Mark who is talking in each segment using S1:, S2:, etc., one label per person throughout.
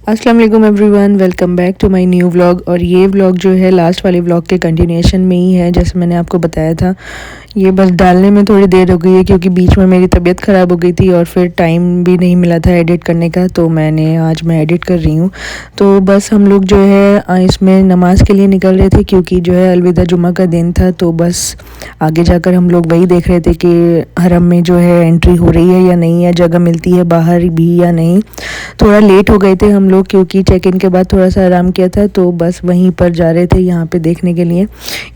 S1: अस्सलाम वालेकुम everyone, welcome back to my new vlog. और ये व्लॉग जो है लास्ट वाले व्लॉग के कंटिन्यूएशन में ही है, जैसे मैंने आपको बताया था। ये बस डालने में थोड़ी देर हो गई है क्योंकि बीच में मेरी तबीयत ख़राब हो गई थी और फिर टाइम भी नहीं मिला था एडिट करने का, तो आज मैं एडिट कर रही हूँ। तो बस हम लोग जो है इसमें नमाज़ के लिए निकल रहे थे क्योंकि जो है अलविदा जुमा का दिन था। तो बस आगे जाकर हम लोग वही देख रहे थे कि हरम में जो है एंट्री हो रही है या नहीं, है जगह मिलती है बाहर भी या नहीं। थोड़ा लेट हो गए थे हम लोग क्योंकि चेक इन के बाद थोड़ा सा आराम किया था, तो बस वहीं पर जा रहे थे यहाँ पे देखने के लिए।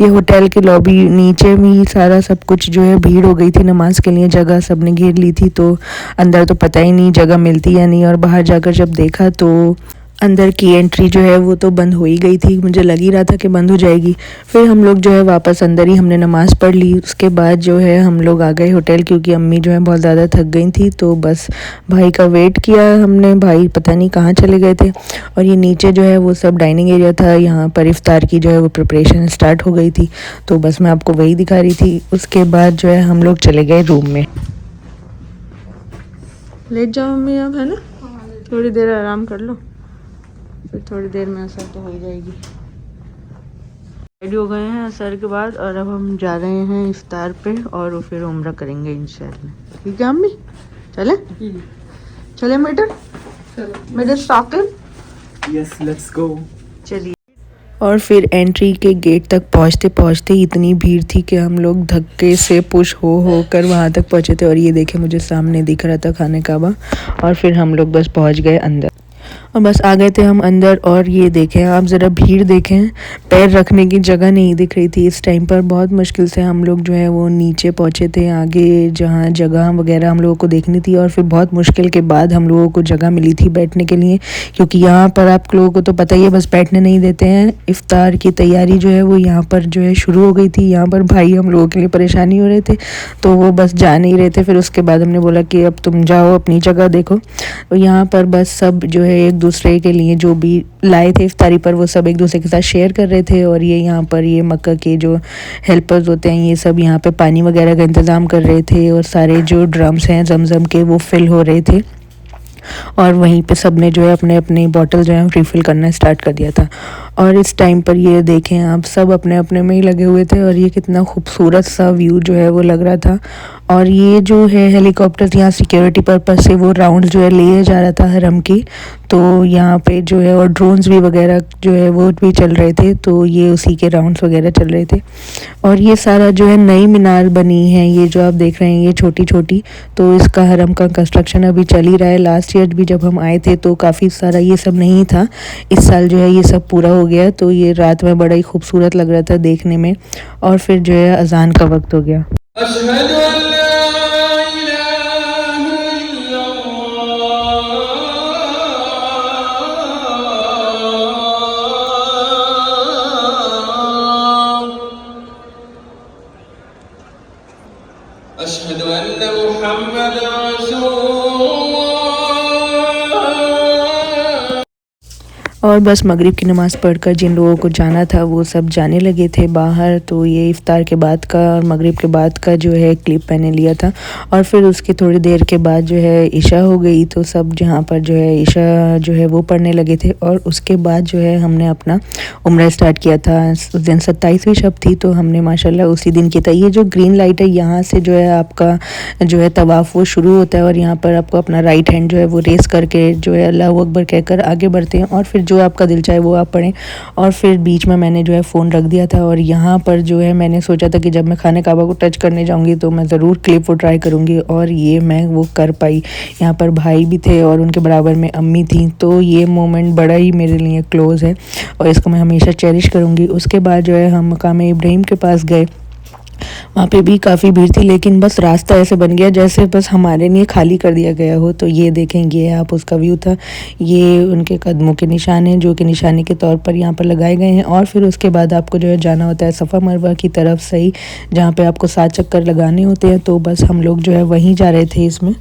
S1: ये होटल की लॉबी नीचे में सारा सब कुछ जो है भीड़ हो गई थी नमाज के लिए, जगह सबने घेर ली थी। तो अंदर तो पता ही नहीं जगह मिलती या नहीं, और बाहर जाकर जब देखा तो अंदर की एंट्री जो है वो तो बंद हो ही गई थी। मुझे लग ही रहा था कि बंद हो जाएगी। फिर हम लोग जो है वापस अंदर ही हमने नमाज़ पढ़ ली। उसके बाद जो है हम लोग आ गए होटल क्योंकि अम्मी जो है बहुत ज़्यादा थक गई थी। तो बस भाई का वेट किया हमने, भाई पता नहीं कहाँ चले गए थे। और ये नीचे जो है वो सब डाइनिंग एरिया था, यहाँ पर इफ्तार की जो है वो प्रिपरेशन स्टार्ट हो गई थी। तो बस मैं आपको वही दिखा रही थी। उसके बाद जो है हम लोग चले गए रूम में। लेट जाओ अम्मी अब, है ना, थोड़ी देर आराम कर लो, फिर थोड़ी देर में असर तो हो ही जाएगी। रेडी हो गए हैं असर के बाद और अब हम जा रहे हैं इफ्तार पे और फिर उम्रा करेंगे इंशाल्लाह। ठीक है अम्मी, चले चले मेरे साकिब,
S2: यस लेट्स गो।
S1: चलिए। और फिर एंट्री के गेट तक पहुंचते पहुंचते इतनी भीड़ थी कि हम लोग धक्के से पुश हो कर वहां तक पहुंचे थे। और ये देखे मुझे सामने दिख रहा था खाने काबा, और फिर हम लोग बस पहुंच गए अंदर और बस आ गए थे हम अंदर। और ये देखें आप ज़रा भीड़ देखें, पैर रखने की जगह नहीं दिख रही थी इस टाइम पर। बहुत मुश्किल से हम लोग जो है वो नीचे पहुँचे थे, आगे जहाँ जगह वगैरह हम लोगों को देखनी थी। और फिर बहुत मुश्किल के बाद हम लोगों को जगह मिली थी बैठने के लिए, क्योंकि यहाँ पर आप लोगों को तो पता ही है बस बैठने नहीं देते हैं। इफ्तार की तैयारी जो है वो यहाँ पर जो है शुरू हो गई थी। यहाँ पर भाई हम लोगों के लिए परेशानी हो रहे थे, तो वो बस जा नहीं रहे थे। फिर उसके बाद हमने बोला कि अब तुम जाओ अपनी जगह देखो। तो यहाँ पर बस सब जो है एक दूसरे के लिए जो भी लाए थे इफ्तारी पर वो सब एक दूसरे के साथ शेयर कर रहे थे। और ये यहाँ पर ये मक्का के जो हेल्पर्स होते हैं ये सब यहाँ पे पानी वगैरह का इंतज़ाम कर रहे थे, और सारे जो ड्रम्स हैं जमजम के वो फिल हो रहे थे। और वहीं पे सब ने जो है अपने अपनी बॉटल जो है रिफ़िल करना स्टार्ट कर दिया था। और इस टाइम पर ये देखें आप, सब अपने अपने में ही लगे हुए थे। और ये कितना खूबसूरत सा व्यू जो है वो लग रहा था। और ये जो है हेलीकॉप्टर यहाँ सिक्योरिटी पर्पस से वो राउंड जो है लिए जा रहा था हरम की। तो यहाँ पे जो है और ड्रोन्स भी वगैरह जो है वो भी चल रहे थे, तो ये उसी के राउंड्स वगैरह चल रहे थे। और ये सारा जो है नई मीनार बनी है, ये जो आप देख रहे हैं ये छोटी छोटी, तो इसका हरम का कंस्ट्रक्शन अभी चल ही रहा है। लास्ट ईयर भी जब हम आए थे तो काफ़ी सारा ये सब नहीं था, इस साल जो है ये सब पूरा हो गया। तो ये रात में बड़ा ही खूबसूरत लग रहा था देखने में। और फिर जो है अजान का वक्त हो गया। और बस मगरिब की नमाज़ पढ़कर जिन लोगों को जाना था वो सब जाने लगे थे बाहर। तो ये इफ़्तार के बाद का और मगरिब के बाद का जो है क्लिप मैंने लिया था। और फिर उसके थोड़ी देर के बाद जो है इशा हो गई, तो सब जहाँ पर जो है इशा जो है वो पढ़ने लगे थे। और उसके बाद जो है हमने अपना उम्रा स्टार्ट किया था। उस दिन 27वीं शब थी, तो हमने माशाल्लाह उसी दिन किया था। ये जो ग्रीन लाइट है यहाँ से जो है आपका जो है तवाफ़ वो शुरू होता है, और यहाँ पर आपको अपना राइट हैंड जो है वो रेस करके जो है अल्लाह अकबर कहकर आगे बढ़ते हैं। और फिर जो आपका दिल चाहे वो आप पढ़ें। और फिर बीच में मैंने जो है फ़ोन रख दिया था, और यहाँ पर जो है मैंने सोचा था कि जब मैं खाने काबा को टच करने जाऊँगी तो मैं ज़रूर क्लिप वो ट्राई करूँगी, और ये मैं वो कर पाई। यहाँ पर भाई भी थे और उनके बराबर में अम्मी थी, तो ये मोमेंट बड़ा ही मेरे लिए क्लोज़ है और इसको मैं हमेशा चेरिश करूँगी। उसके बाद जो है हम मकाम इब्राहिम के पास गए। वहाँ पे भी काफ़ी भीड़ थी, लेकिन बस रास्ता ऐसे बन गया जैसे बस हमारे लिए खाली कर दिया गया हो। तो ये देखेंगे आप, उसका व्यू था। ये उनके कदमों के निशान हैं जो कि निशानी के तौर पर यहाँ पर लगाए गए हैं। और फिर उसके बाद आपको जो है जाना होता है सफ़ा मरवा की तरफ से ही, जहाँ पे आपको 7 चक्कर लगाने होते हैं। तो बस हम लोग जो है वहीं जा रहे थे। इसमें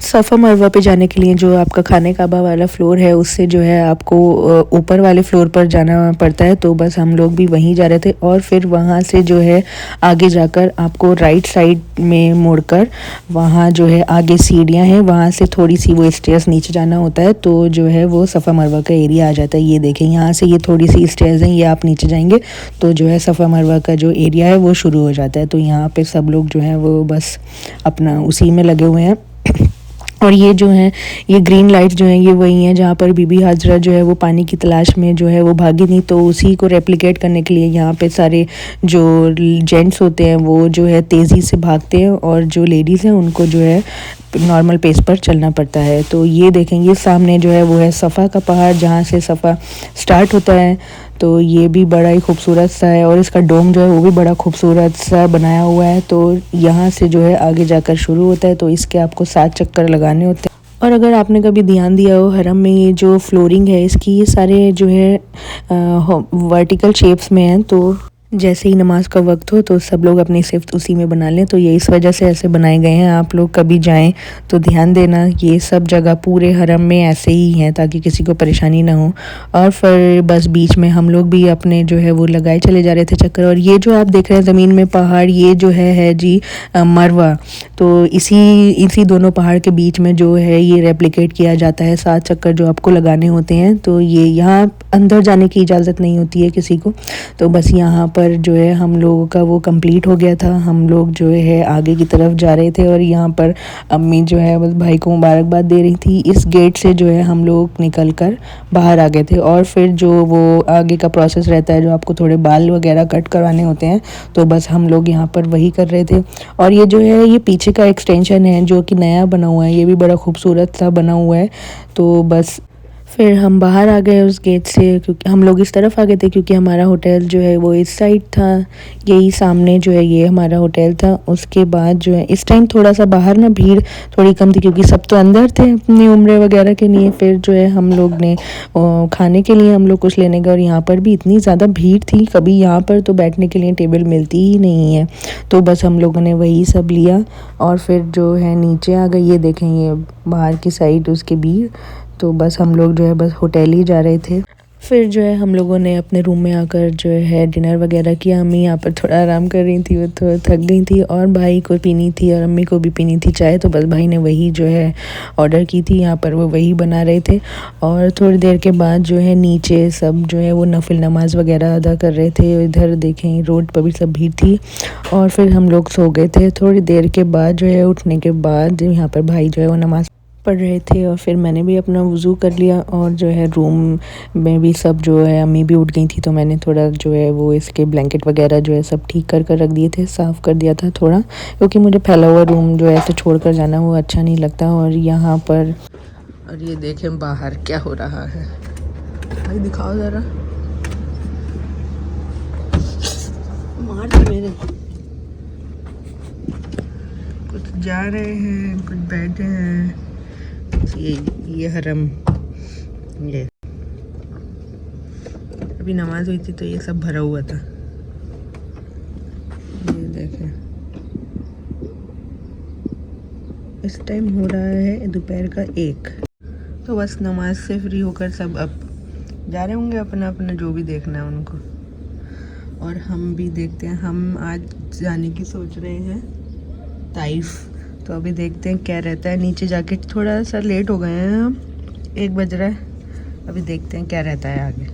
S1: सफ़ा मरवा पे जाने के लिए जो आपका खाने काबा वाला फ्लोर है उससे जो है आपको ऊपर वाले फ्लोर पर जाना पड़ता है। तो बस हम लोग भी वहीं जा रहे थे, और फिर वहाँ से जो है आगे जा जाकर आपको राइट साइड में मुड़कर वहाँ जो है आगे सीढ़ियाँ हैं, वहाँ से थोड़ी सी वो स्टेयर्स नीचे जाना होता है, तो जो है वो सफ़ा मरवा का एरिया आ जाता है। ये देखें, यहाँ से ये थोड़ी सी स्टेयर्स हैं, ये आप नीचे जाएंगे तो जो है सफ़ा मरवा का जो एरिया है वो शुरू हो जाता है। तो यहाँ पे सब लोग जो हैं वो बस अपना उसी में लगे हुए हैं। और ये जो है ये ग्रीन लाइट्स जो हैं ये वही हैं जहाँ पर बीबी हाजरा जो है वो पानी की तलाश में जो है वो भागी थी, तो उसी को रेप्लिकेट करने के लिए यहाँ पे सारे जो जेंट्स होते हैं वो जो है तेज़ी से भागते हैं और जो लेडीज़ हैं उनको जो है नॉर्मल पेस पर चलना पड़ता है। तो ये देखेंगे सामने जो है वो है सफ़ा का पहाड़, जहाँ से सफ़ा स्टार्ट होता है। तो ये भी बड़ा ही खूबसूरत सा है और इसका डोम जो है वो भी बड़ा खूबसूरत सा बनाया हुआ है। तो यहाँ से जो है आगे जाकर शुरू होता है, तो इसके आपको 7 चक्कर लगाने होते हैं। और अगर आपने कभी ध्यान दिया हो हरम में ये जो फ्लोरिंग है इसकी, ये सारे जो है वर्टिकल शेप्स में हैं, तो जैसे ही नमाज का वक्त हो तो सब लोग अपनी सिफ्त उसी में बना लें। तो ये इस वजह से ऐसे बनाए गए हैं। आप लोग कभी जाएं तो ध्यान देना, ये सब जगह पूरे हरम में ऐसे ही हैं ताकि किसी को परेशानी ना हो। और फिर बस बीच में हम लोग भी अपने जो है वो लगाए चले जा रहे थे चक्कर। और ये जो आप देख रहे हैं ज़मीन में पहाड़, ये जो है जी मरवा। तो इसी दोनों पहाड़ के बीच में जो है ये रेप्लिकेट किया जाता है 7 चक्कर जो आपको लगाने होते हैं। तो ये यहाँ अंदर जाने की इजाज़त नहीं होती है किसी को। तो बस यहाँ पर जो है हम लोगों का वो कंप्लीट हो गया था। हम लोग जो है आगे की तरफ जा रहे थे और यहाँ पर अम्मी जो है बस भाई को मुबारकबाद दे रही थी। इस गेट से जो है हम लोग निकल कर बाहर आ गए थे। और फिर जो वो आगे का प्रोसेस रहता है, जो आपको थोड़े बाल वगैरह कट करवाने होते हैं, तो बस हम लोग यहाँ पर वही कर रहे थे। और ये जो है ये पीछे का एक्सटेंशन है जो कि नया बना हुआ है, ये भी बड़ा खूबसूरत सा बना हुआ है। तो बस फिर हम बाहर आ गए उस गेट से, क्योंकि हम लोग इस तरफ आ गए थे क्योंकि हमारा होटल जो है वो इस साइड था। यही सामने जो है ये हमारा होटल था। उसके बाद जो है इस टाइम थोड़ा सा बाहर ना भीड़ थोड़ी कम थी क्योंकि सब तो अंदर थे अपनी उम्रे वगैरह के लिए। फिर जो है हम लोग ने खाने के लिए हम लोग कुछ लेने गए और यहाँ पर भी इतनी ज़्यादा भीड़ थी, कभी यहाँ पर तो बैठने के लिए टेबल मिलती ही नहीं है। तो बस हम लोगों ने वही सब लिया और फिर जो है नीचे आ गए। ये देखें ये बाहर की साइड उसके भीड़। तो बस हम लोग जो है बस होटल ही जा रहे थे। फिर जो है हम लोगों ने अपने रूम में आकर जो है डिनर वगैरह किया। अम्मी यहाँ पर थोड़ा आराम कर रही थी, वो थोड़ा थक गई थी और भाई को पीनी थी और अम्मी को भी पीनी थी चाय। तो बस भाई ने वही जो है ऑर्डर की थी, यहाँ पर वो वही बना रहे थे। और थोड़ी देर के बाद जो है नीचे सब जो है वो नफिल नमाज वगैरह अदा कर रहे थे। इधर देखें रोड पर भी सब भीड़ थी और फिर हम लोग सो गए थे। थोड़ी देर के बाद जो है उठने के बाद यहाँ पर भाई जो है वो नमाज़ पढ़ रहे थे और फिर मैंने भी अपना वज़ू कर लिया। और जो है रूम में भी सब जो है अम्मी भी उठ गई थी, तो मैंने थोड़ा जो है वो इसके ब्लैंकेट वगैरह जो है सब ठीक कर रख दिए थे, साफ़ कर दिया था थोड़ा, क्योंकि मुझे फैला हुआ रूम जो है ऐसे छोड़ कर जाना वो अच्छा नहीं लगता। और यहाँ पर और ये देखें बाहर क्या हो रहा है, भाई दिखाओ ज़रा। मार दे मेरे, कुछ जा रहे हैं कुछ बैठे हैं। ये हरम, ये अभी नमाज हुई थी तो ये सब भरा हुआ था। ये देखें इस टाइम हो रहा है दोपहर का 1। तो बस नमाज से फ्री होकर सब अब जा रहे होंगे अपना अपना जो भी देखना है उनको। और हम भी देखते हैं, हम आज जाने की सोच रहे हैं ताइफ। तो अभी देखते हैं क्या रहता है। नीचे जाके थोड़ा सा लेट हो गए हैं हम, 1 बज रहा है। अभी देखते हैं क्या रहता है आगे।